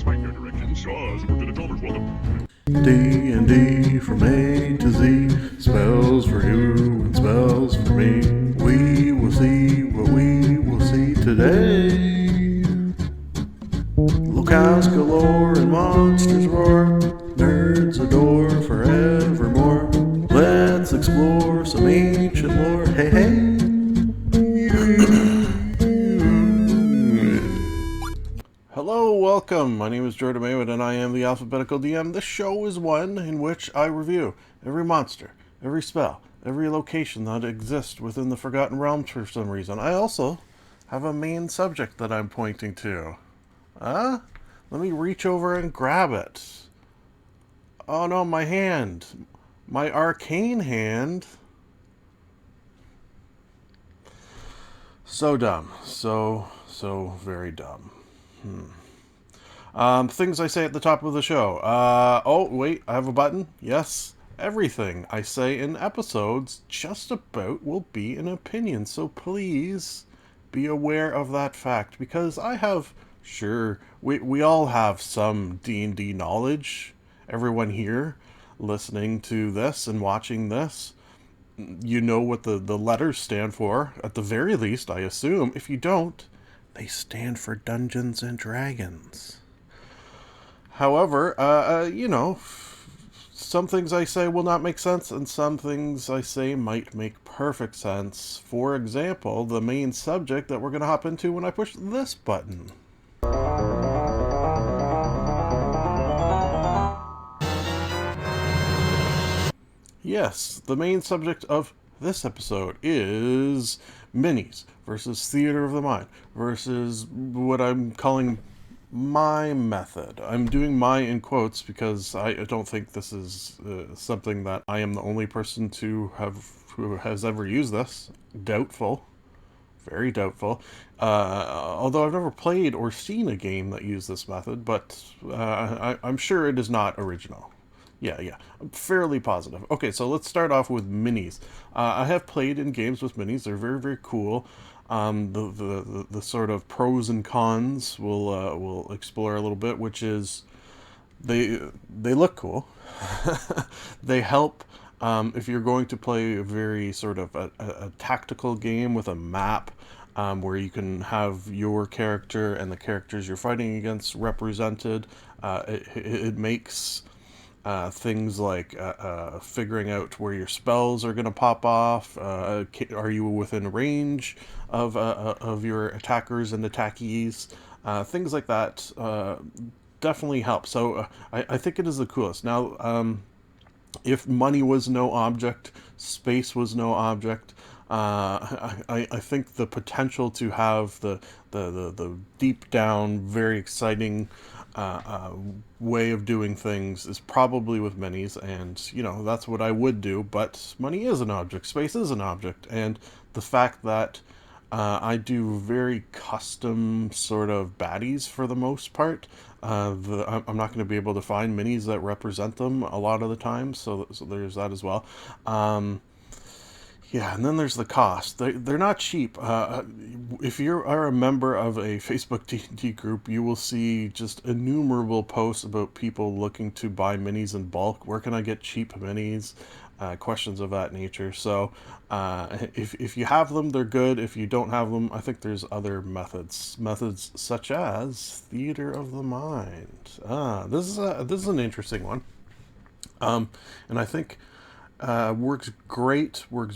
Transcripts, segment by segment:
right their directions. Super to the Chalmers, welcome. D&D from A to Z, spells for you and spells for me. We will see what we will see today. Locals galore and monsters roar, nerds adore forevermore. Let's explore some ancient lore. Hey, hey. Hello, welcome. My name is Jordan Maywood and I am the Alphabetical DM. This show is one in which I review every monster, every spell, every location that exists within the Forgotten Realms for some reason. I also have a main subject that I'm pointing to. Let me reach over and grab it. Oh no, my hand. My arcane hand. So dumb. So very dumb. Things I say at the top of the show. Oh, wait, I have a button. Yes. Everything I say in episodes just about will be an opinion, so please be aware of that fact, because I have, sure, we all have some D&D knowledge. Everyone here listening to this and watching this, you know what the letters stand for, at the very least, I assume. If you don't, they stand for Dungeons and Dragons. However, some things I say will not make sense, and some things I say might make perfect sense. For example, the main subject that we're going to hop into when I push this button. Yes, the main subject of this episode is minis versus theater of the mind versus what I'm calling my method. I'm doing my in quotes because I don't think this is something that I am the only person who has ever used this. Doubtful. Very doubtful. Although I've never played or seen a game that used this method, but I'm sure it is not original. Yeah, I'm fairly positive. Okay, so let's start off with minis. I have played in games with minis. They're very, very cool. The sort of pros and cons we'll explore a little bit, which is they look cool. They help if you're going to play a very sort of a tactical game with a map, where you can have your character and the characters you're fighting against represented. It makes things like figuring out where your spells are going to pop off. Are you within range of your attackers and attackees? Things like that definitely help. So I think it is the coolest. Now, if money was no object, space was no object, I think the potential to have the deep down, very exciting way of doing things is probably with minis, and that's what I would do. But money is an object, space is an object, and the fact that I do very custom sort of baddies for the most part. I'm not going to be able to find minis that represent them a lot of the time, so there's that as well. Yeah, and then there's the cost. They're not cheap. If you are a member of a Facebook D&D group, you will see just innumerable posts about people looking to buy minis in bulk. Where can I get cheap minis? Questions of that nature. So if you have them, they're good. If you don't have them, I think there's other methods such as theater of the mind. This is an interesting one, and I think works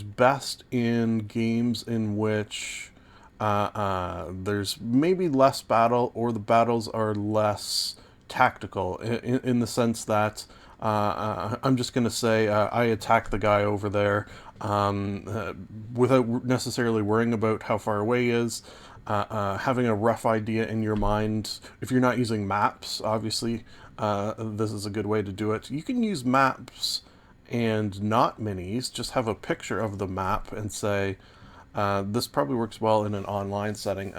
best in games in which there's maybe less battle, or the battles are less tactical, in the sense that I'm just going to say I attack the guy over there, without necessarily worrying about how far away he is. Having a rough idea in your mind. If you're not using maps, obviously, this is a good way to do it. You can use maps and not minis. Just have a picture of the map and say, this probably works well in an online setting.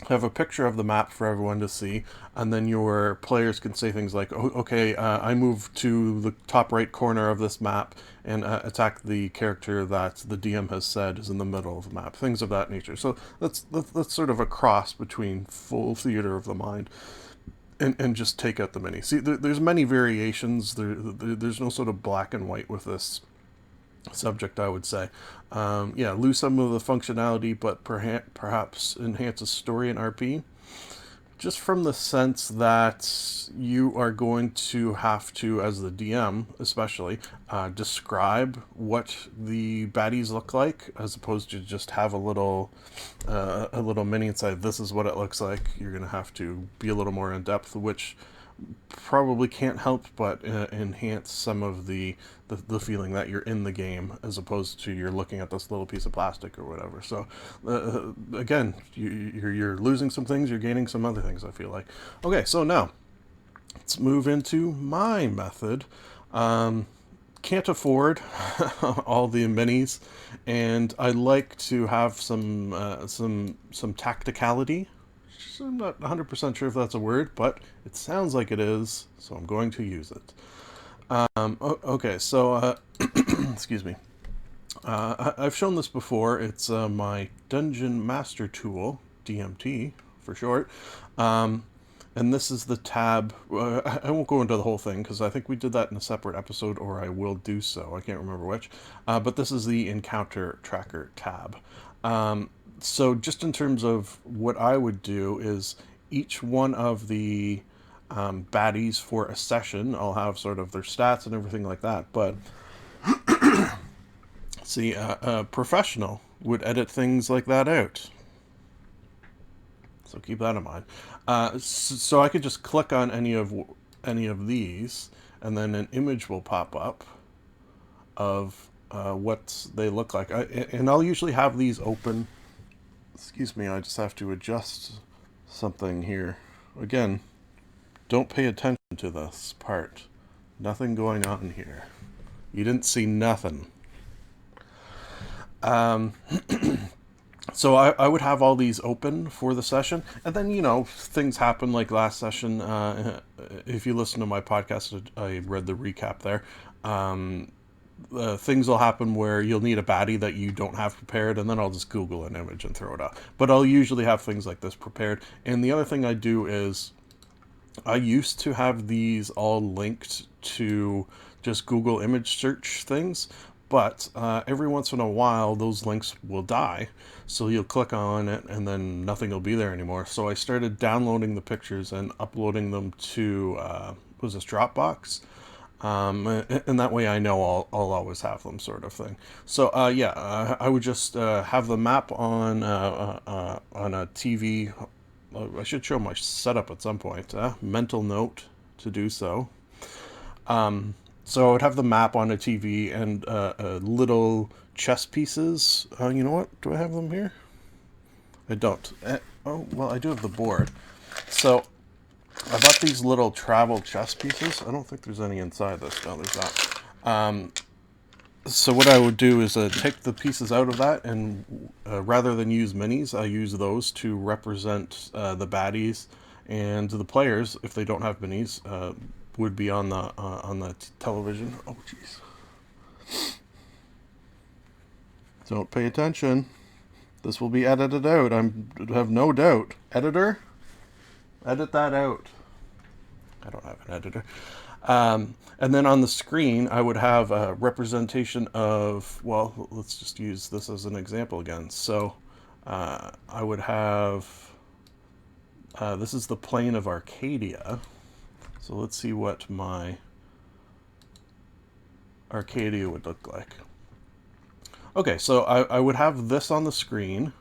Have a picture of the map for everyone to see, and then your players can say things like, oh, okay, I move to the top right corner of this map and attack the character that the DM has said is in the middle of the map, things of that nature. So that's sort of a cross between full theater of the mind and just take out the mini. See, there's many variations. There's no sort of black and white with this subject, I would say. Yeah, lose some of the functionality, but perhaps enhance a story in RP. Just from the sense that you are going to have to, as the DM especially, describe what the baddies look like, as opposed to just have a little mini inside. This is what it looks like. You're going to have to be a little more in depth, which probably can't help but enhance some of the feeling that you're in the game, as opposed to you're looking at this little piece of plastic or whatever. So again, you're losing some things, you're gaining some other things, I feel like. Okay, so now let's move into my method. Can't afford all the minis, and I like to have some tacticality. I'm not 100% sure if that's a word, but it sounds like it is, so I'm going to use it. Okay, so, excuse me. I've shown this before. It's my Dungeon Master Tool, DMT for short. And this is the tab. I won't go into the whole thing because I think we did that in a separate episode, or I will do so. I can't remember which. But this is the Encounter Tracker tab. So just in terms of what I would do is each one of the baddies for a session, I'll have sort of their stats and everything like that. But see, a professional would edit things like that out. So keep that in mind. So I could just click on any of these, and then an image will pop up of what they look like. And I'll usually have these open. Excuse me, I just have to adjust something here. Again, don't pay attention to this part. Nothing going on here. You didn't see nothing. So I would have all these open for the session, and then, things happen like last session. If you listen to my podcast, I read the recap there. Things will happen where you'll need a baddie that you don't have prepared, and then I'll just Google an image and throw it up. But I'll usually have things like this prepared. And the other thing I do is I used to have these all linked to just Google image search things, but every once in a while those links will die, so you'll click on it and then nothing will be there anymore. So I started downloading the pictures and uploading them to was this Dropbox. And that way I know I'll always have them, sort of thing. So I would just have the map on a TV. I should show my setup at some point. Mental note to do so. So I would have the map on a TV and little chess pieces. You know what? Do I have them here? I don't. Oh, well, I do have the board. So I bought these little travel chess pieces. I don't think there's any inside this. No, there's not. So what I would do is take the pieces out of that, and rather than use minis, I use those to represent the baddies, and the players, if they don't have minis, would be on the television. Oh, jeez. Don't pay attention. This will be edited out. I have no doubt. Editor? Edit that out. I don't have an editor. And then on the screen, I would have a representation of, well, let's just use this as an example again. So I would have, this is the plane of Arcadia. So let's see what my Arcadia would look like. Okay, so I would have this on the screen,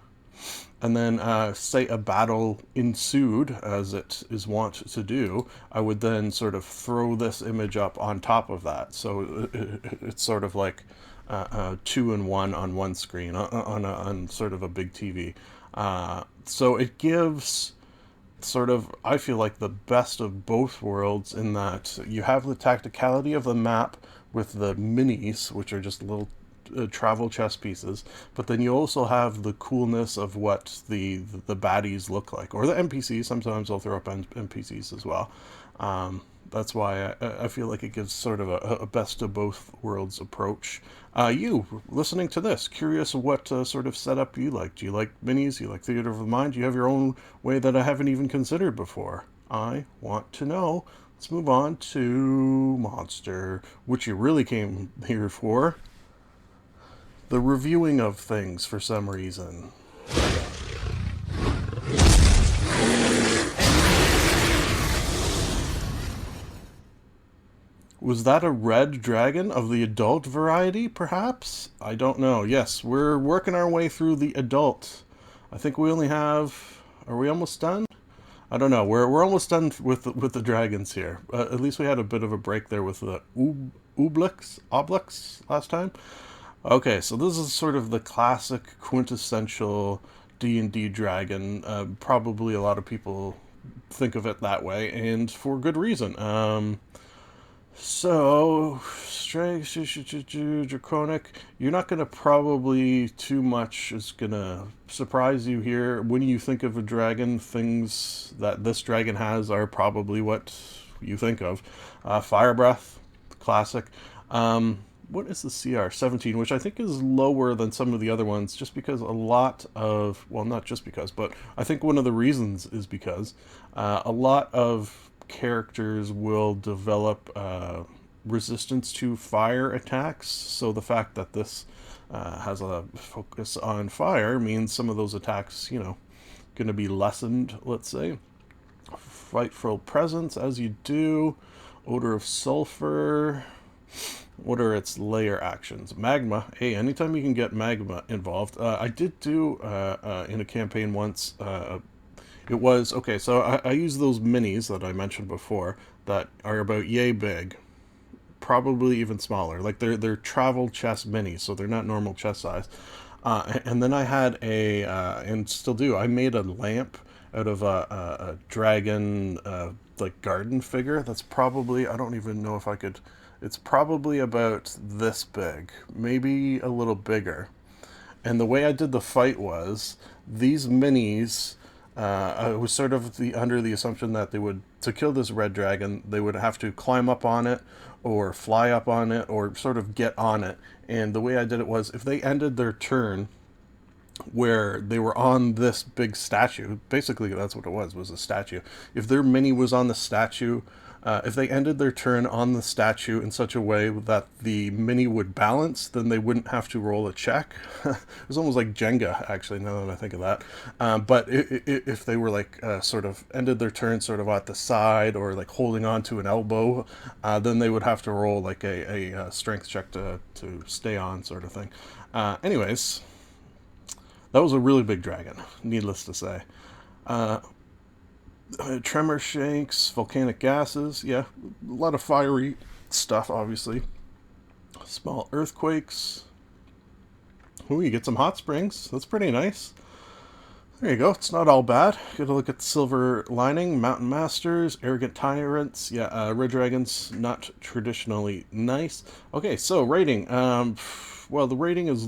and then say a battle ensued, as it is wont to do. I would then sort of throw this image up on top of that. So it's sort of like 2-in-1 on one screen, on sort of a big TV. So it gives sort of, I feel like, the best of both worlds, in that you have the tacticality of the map with the minis, which are just little travel chess pieces, but then you also have the coolness of what the baddies look like, or the NPCs. Sometimes I'll throw up NPCs as well. That's why I feel like it gives sort of a best of both worlds approach. You listening to this, curious what sort of setup you like? Do you like minis? Do you like theater of the mind? Do you have your own way that I haven't even considered before? I want to know. Let's move on to Monster, which you really came here for. The reviewing of things for some reason. Was that a red dragon of the adult variety, perhaps? I don't know. Yes, we're working our way through the adult. I think we only have... Are we almost done? I don't know. We're almost done with the dragons here. At least we had a bit of a break there with the Oblix last time. Okay, so this is sort of the classic quintessential D&D dragon. Probably a lot of people think of it that way, and for good reason. So, strength, draconic. You're not going to probably too much is going to surprise you here. When you think of a dragon, things that this dragon has are probably what you think of. Fire breath, classic. What is the CR? 17, which I think is lower than some of the other ones, just because a lot of, well, not just because, but I think one of the reasons is because a lot of characters will develop resistance to fire attacks. So the fact that this has a focus on fire means some of those attacks, going to be lessened, let's say. Frightful presence, as you do. Odor of sulfur. What are its layer actions? Magma. Hey, anytime you can get magma involved. I did do in a campaign once. It was okay. So I use those minis that I mentioned before that are about yay big, probably even smaller. Like they're travel chest minis, so they're not normal chest size. And then I had and still do. I made a lamp out of a dragon like garden figure. That's probably, I don't even know if I could. It's probably about this big, maybe a little bigger. And the way I did the fight was these minis. I was sort of under the assumption that they would, to kill this red dragon, they would have to climb up on it or fly up on it or sort of get on it. And the way I did it was if they ended their turn where they were on this big statue, basically that's what it was a statue. If their mini was on the statue, if they ended their turn on the statue in such a way that the mini would balance, then they wouldn't have to roll a check. It was almost like Jenga, actually, now that I think of that. But if they were like sort of ended their turn sort of at the side or like holding on to an elbow, then they would have to roll like a strength check to stay on, sort of thing. Anyways, that was a really big dragon, needless to say. Tremor shakes, volcanic gases, yeah, a lot of fiery stuff, obviously. Small earthquakes. Ooh, you get some hot springs. That's pretty nice. There you go. It's not all bad. Get a look at the silver lining. Mountain Masters, Arrogant Tyrants. Yeah, Red Dragons, not traditionally nice. Okay, so rating. Well, the rating is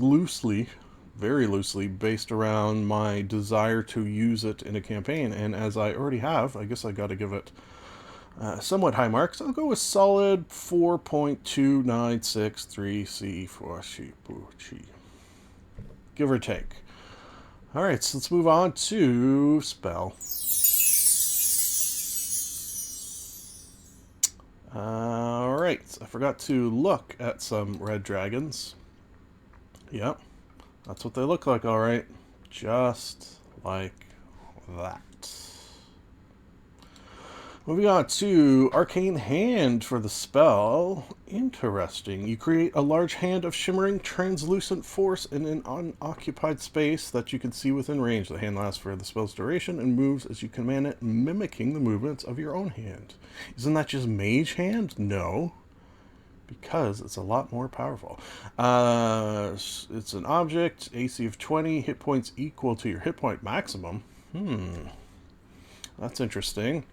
very loosely based around my desire to use it in a campaign, and as I already have, I guess I got to give it somewhat high marks. I'll go with solid 4.2963 for Shibuchi, give or take. All right, so let's move on to spell. All right, I forgot to look at some red dragons. Yep. That's what they look like, all right. Just like that. Moving on to Arcane Hand for the spell. Interesting. You create a large hand of shimmering, translucent force in an unoccupied space that you can see within range. The hand lasts for the spell's duration and moves as you command it, mimicking the movements of your own hand. Isn't that just Mage Hand? No. Because it's a lot more powerful. It's an object, AC of 20, hit points equal to your hit point maximum. That's interesting.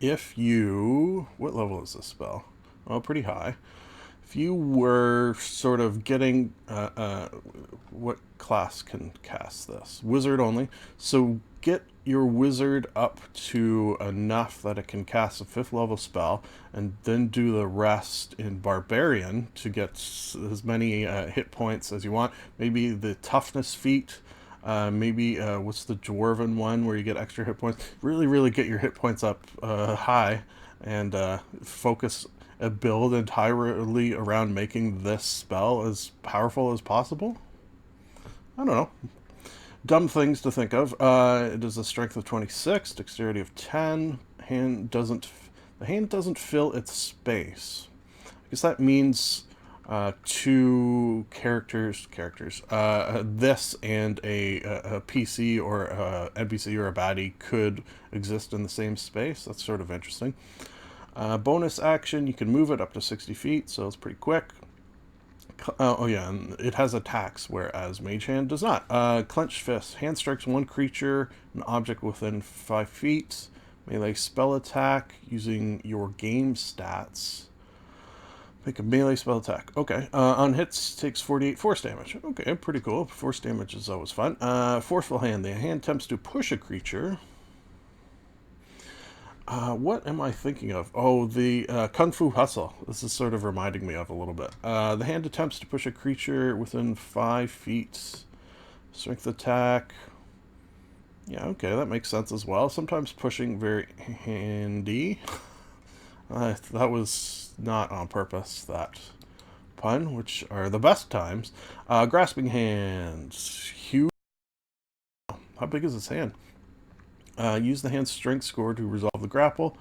If you... What level is this spell? Oh, pretty high. If you were sort of getting... what class can cast this? Wizard only. So get your wizard up to enough that it can cast a 5th level spell, and then do the rest in Barbarian to get as many hit points as you want. Maybe the toughness feat Maybe, what's the dwarven one where you get extra hit points? Really, really get your hit points up high and focus a build entirely around making this spell as powerful as possible? I don't know. Dumb things to think of. It is a strength of 26, dexterity of 10. The hand doesn't fill its space. I guess that means two characters, this and a PC or a NPC or a baddie could exist in the same space. That's sort of interesting. Bonus action, you can move it up to 60 feet, so it's pretty quick. Oh yeah, and it has attacks, whereas Mage Hand does not. Clenched Fist. Hand strikes one creature, an object within 5 feet. Melee spell attack using your game stats. Make a melee spell attack. Okay. On hits, takes 48 force damage. Okay, pretty cool. Force damage is always fun. Forceful Hand. The hand attempts to push a creature. What am I thinking of? Oh, the Kung Fu Hustle. This is sort of reminding me of a little bit. The hand attempts to push a creature within 5 feet. Strength attack. Yeah, okay, that makes sense as well. Sometimes pushing very handy. That was not on purpose, that pun, which are the best times. Grasping Hands. Huge. How big is this hand? Use the hand's strength score to resolve the grapple.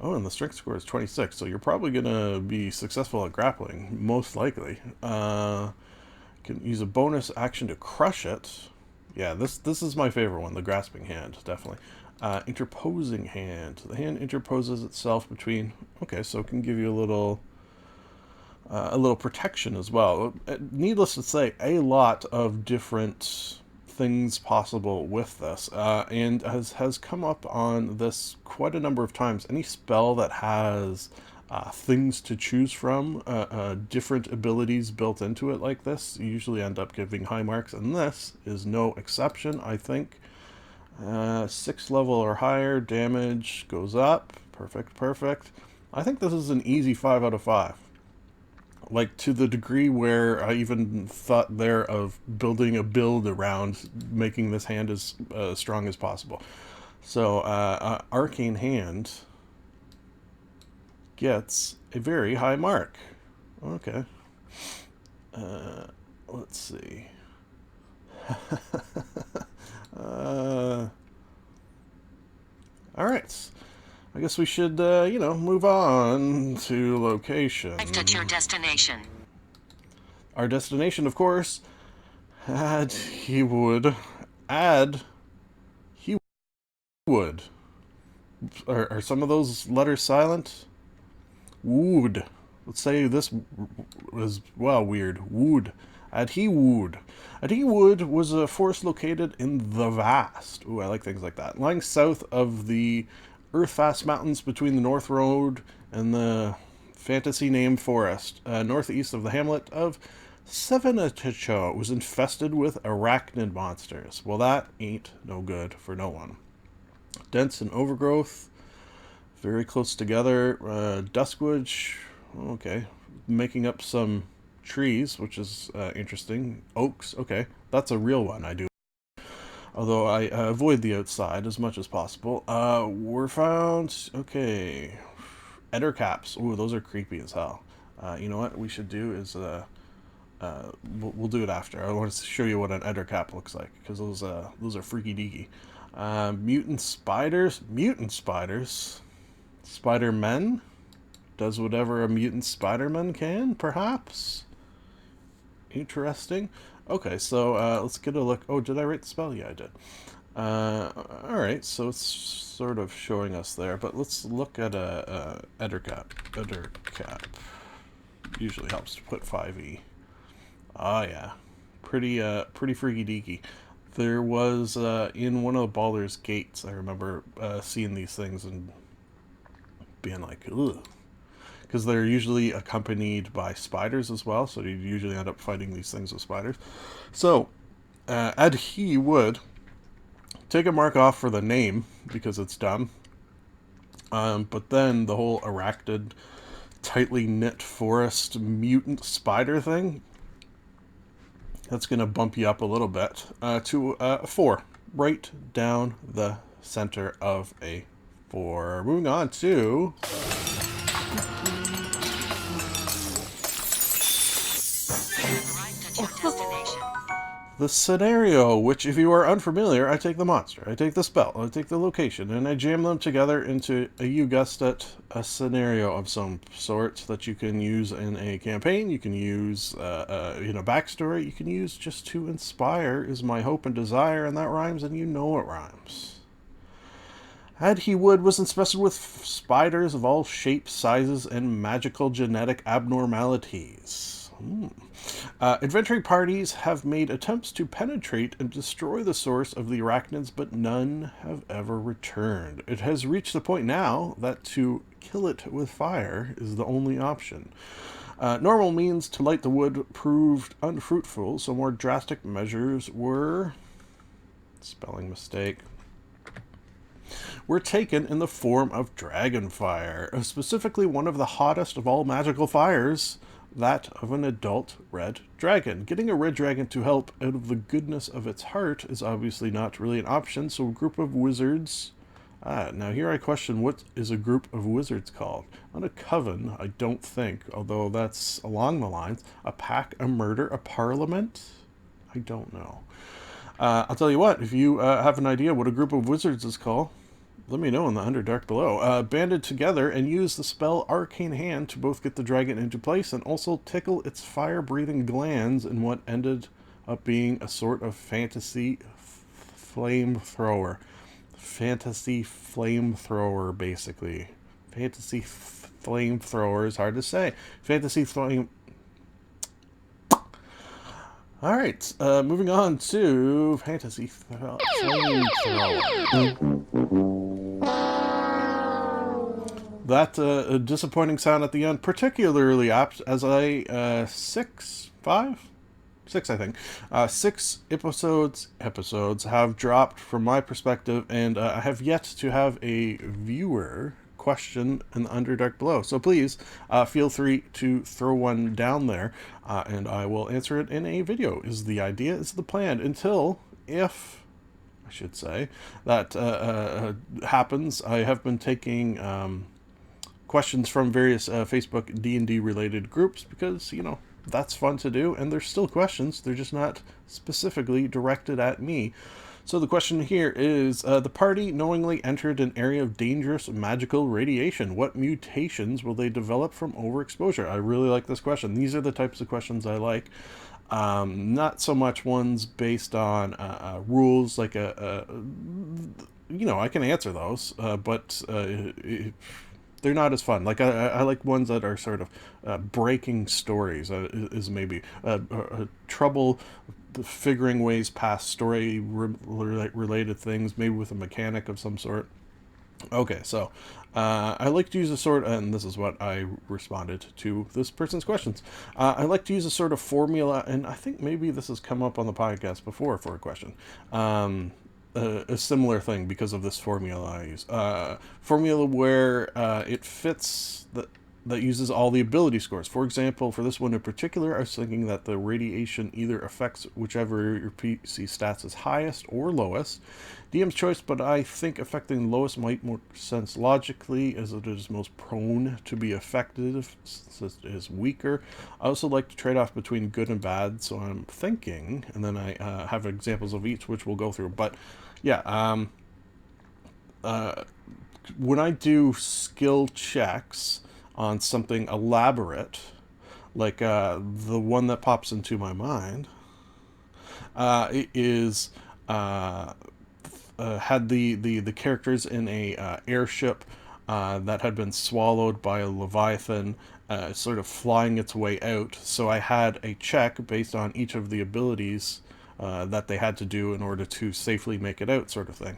Oh, and the strength score is 26, so you're probably going to be successful at grappling, most likely. Can use a bonus action to crush it. Yeah, this is my favorite one, the Grasping Hand, definitely. Interposing Hand. The hand interposes itself between... Okay, so it can give you a little protection as well. Needless to say, a lot of different things possible with this, and has come up on this quite a number of times. Any spell that has things to choose from, different abilities built into it like this, you usually end up giving high marks, and this is no exception, I think. 6 level or higher, damage goes up. Perfect, perfect. I think this is an easy 5 out of 5. Like, to the degree where I even thought there of building a build around making this hand as strong as possible. So, Arcane Hand gets a very high mark. Okay. Let's see. Alright. I guess we should, move on to location. At your destination. Our destination, of course, Adhe Wood. Adhe Wood. Are some of those letters silent? Wood. Let's say this was, well, weird. Wood. Adhe Wood. Adhe Wood was a forest located in the vast. Ooh, I like things like that. Lying south of the Earthfast Mountains between the North Road and the fantasy name forest, northeast of the hamlet of Sevenaticho. It was infested with arachnid monsters. Well, that ain't no good for no one. Dense and overgrowth, very close together. Duskwood, okay, making up some trees, which is interesting. Oaks, okay, that's a real one, I do. Although I avoid the outside as much as possible. Were found, okay, eder caps. Ooh, those are creepy as hell. You know what we should do is, we'll do it after. I want to show you what an eder cap looks like, because those are freaky deaky. Mutant spiders. Mutant spiders. Spider-Men. Does whatever a mutant Spider-Man can, perhaps? Interesting. Okay, so let's get a look. Oh, did I write the spell? Yeah, I did. Alright, so it's sort of showing us there, but let's look at a eder cap. Eder cap. Usually helps to put 5e. Ah, yeah. Pretty freaky deaky. There was, in one of the Baldur's Gates, I remember seeing these things and being like, ugh. Because they're usually accompanied by spiders as well, so you usually end up fighting these things with spiders. So, Adhe Wood, take a mark off for the name, because it's dumb. But then the whole arachnid, tightly knit forest mutant spider thing, That's going to bump you up a little bit to 4, right down the center of a 4. Moving on to the scenario, which, if you are unfamiliar, I take the monster, I take the spell, I take the location, and I jam them together into you guessed it, a scenario of some sort that you can use in a campaign, you can use in a backstory, you can use just to inspire, is my hope and desire, and that rhymes, and you know it rhymes. Adhe Wood was infested with spiders of all shapes, sizes, and magical genetic abnormalities. Adventuring parties have made attempts to penetrate and destroy the source of the arachnids, but none have ever returned. It has reached the point now that to kill it with fire is the only option. Normal means to light the wood proved unfruitful, so more drastic measures were... spelling mistake. Were taken in the form of dragonfire, specifically one of the hottest of all magical fires, that of an adult red dragon. Getting a red dragon to help out of the goodness of its heart is obviously not really an option, so a group of wizards... now here I question, what is a group of wizards called? Not a coven, I don't think, although that's along the lines. A pack, a murder, a parliament? I don't know. I'll tell you what, if you have an idea what a group of wizards is called, let me know in the Underdark below. Banded together and use the spell Arcane Hand to both get the dragon into place and also tickle its fire-breathing glands in what ended up being a sort of fantasy flamethrower. Fantasy flamethrower, basically. Fantasy flamethrower is hard to say. Fantasy flame... Alright, moving on to Fantasy Flamethrower. That disappointing sound at the end, particularly apt as I, 6 I think. 6 episodes have dropped from my perspective, and I have yet to have a viewer question in the Underdark below. So please feel free to throw one down there, and I will answer it in a video. Is the idea, is the plan, until, if I should say, that happens. I have been taking questions from various Facebook D&D related groups because, you know, that's fun to do, and there's still questions, they're just not specifically directed at me. So the question here is, the party knowingly entered an area of dangerous magical radiation. What mutations will they develop from overexposure? I really like this question. These are the types of questions I like. Not so much ones based on rules, like you know, I can answer those, but they're not as fun. Like, I like ones that are sort of breaking stories, is maybe trouble figuring ways past story related things, maybe with a mechanic of some sort. Okay, so I like to use a sort, and this is what I responded to this person's questions. I like to use a sort of formula, and I think maybe this has come up on the podcast before for a question. A similar thing because of this formula I use. Formula where it fits that uses all the ability scores. For example, for this one in particular, I was thinking that the radiation either affects whichever your PC stats is highest or lowest. DM's choice, but I think affecting lowest might make sense logically, as it is most prone to be effective since it is weaker. I also like to trade off between good and bad, so I'm thinking, and then I have examples of each, which we'll go through. But yeah, when I do skill checks on something elaborate, like the one that pops into my mind, it is had the characters in a airship that had been swallowed by a leviathan, sort of flying its way out. So I had a check based on each of the abilities that they had to do in order to safely make it out, sort of thing.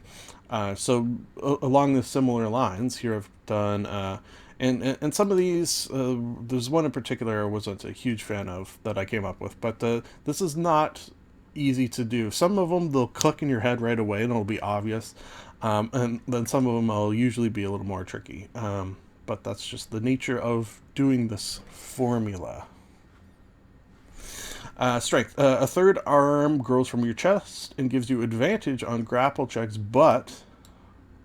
So along the similar lines, here I've done, and some of these, there's one in particular I wasn't a huge fan of that I came up with, but this is not easy to do. Some of them, they'll click in your head right away and it'll be obvious, and then some of them will usually be a little more tricky, but that's just the nature of doing this formula. Strength. A third arm grows from your chest and gives you advantage on grapple checks, but,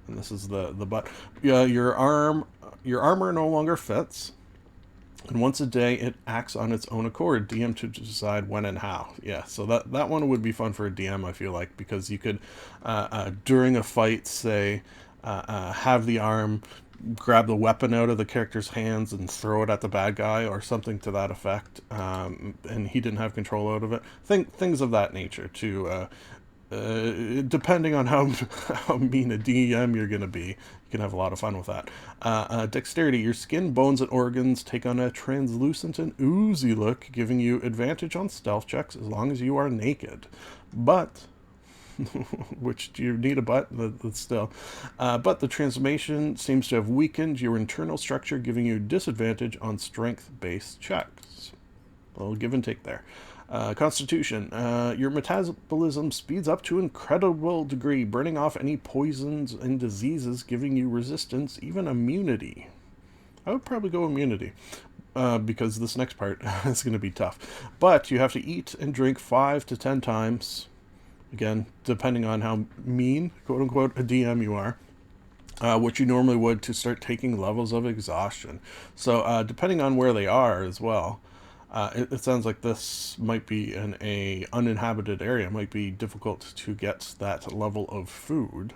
and this is the but, your armor no longer fits. And once a day, it acts on its own accord. DM to decide when and how. Yeah, so that one would be fun for a DM, I feel like, because you could, during a fight, say, have the arm grab the weapon out of the character's hands and throw it at the bad guy or something to that effect, and he didn't have control out of it. Things of that nature to depending on how mean a DM you're going to be, you can have a lot of fun with that. Dexterity. Your skin, bones, and organs take on a translucent and oozy look, giving you advantage on stealth checks as long as you are naked. But, which do you need a but? Still. But the transformation seems to have weakened your internal structure, giving you disadvantage on strength-based checks. A little give and take there. Constitution. Your metabolism speeds up to an incredible degree, burning off any poisons and diseases, giving you resistance, even immunity. I would probably go immunity, because this next part is going to be tough. But you have to eat and drink 5 to 10 times, again, depending on how mean, quote-unquote, a DM you are. What you normally would to start taking levels of exhaustion. So depending on where they are as well, it sounds like this might be in a uninhabited area. It might be difficult to get that level of food.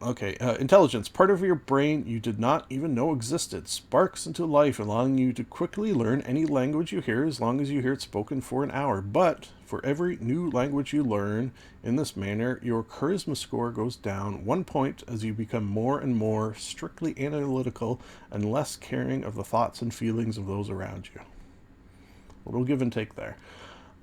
Intelligence. Part of your brain you did not even know existed sparks into life, allowing you to quickly learn any language you hear as long as you hear it spoken for an hour. But for every new language you learn in this manner, your charisma score goes down 1 point as you become more and more strictly analytical and less caring of the thoughts and feelings of those around you. A little give and take there.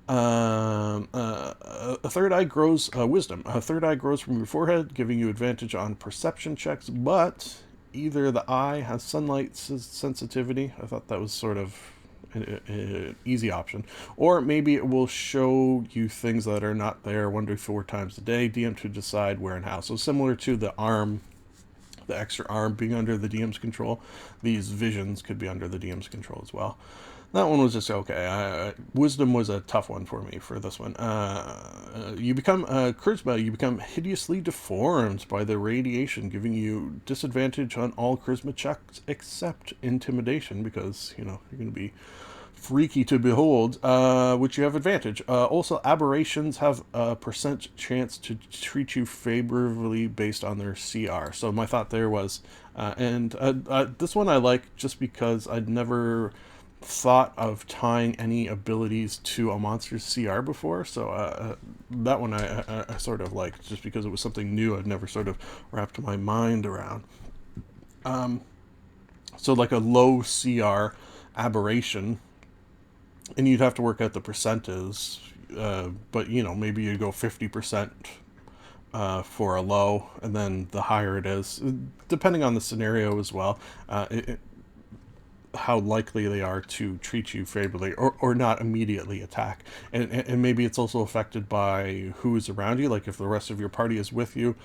A third eye grows, wisdom. A third eye grows from your forehead, giving you advantage on perception checks, but either the eye has sunlight sensitivity. I thought that was sort of an easy option. Or maybe it will show you things that are not there 1 to 4 times a day. DM to decide where and how. So similar to the arm, the extra arm being under the DM's control, these visions could be under the DM's control as well. That one was just okay. Wisdom was a tough one for me for this one. You become charisma. You become hideously deformed by the radiation, giving you disadvantage on all charisma checks except intimidation, because you're going to be freaky to behold, which you have advantage. Also, aberrations have a % chance to treat you favorably based on their CR. So my thought there was, this one I like just because I'd never thought of tying any abilities to a monster's CR before, so that one I sort of liked, just because it was something new I'd never sort of wrapped my mind around. So like a low CR aberration, and you'd have to work out the percentages, but maybe you'd go 50% for a low, and then the higher it is, depending on the scenario as well, how likely they are to treat you favorably or not immediately attack. And maybe it's also affected by who is around you, like if the rest of your party is with you,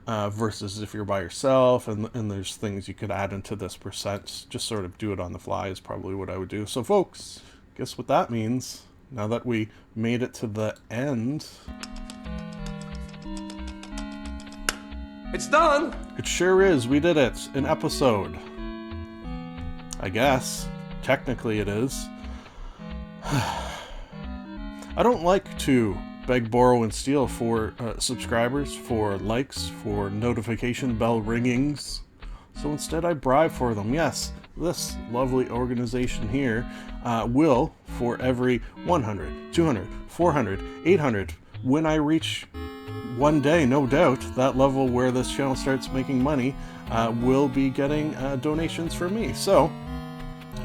versus if you're by yourself, and there's things you could add into this percent. Just sort of do it on the fly is probably what I would do. So folks, guess what that means? Now that we made it to the end. It's done! It sure is. We did it. An episode. I guess. Technically it is. I don't like to beg, borrow, and steal for subscribers, for likes, for notification bell ringings. So instead I bribe for them. Yes, this lovely organization here will, for every 100, 200, 400, 800, when I reach one day, no doubt, that level where this channel starts making money, will be getting donations from me. So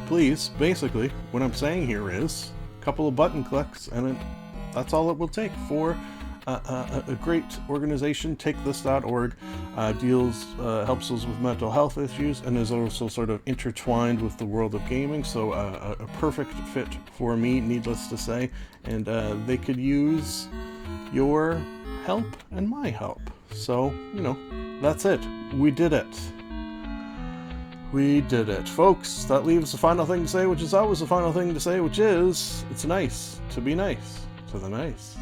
please, basically, what I'm saying here is a couple of button clicks, and that's all it will take for a great organization. TakeThis.org helps us with mental health issues, and is also sort of intertwined with the world of gaming, so a perfect fit for me, needless to say, and they could use your help and my help. So, that's it. We did it. We did it. Folks, that leaves the final thing to say, which is always the final thing to say, which is, it's nice to be nice to the nice.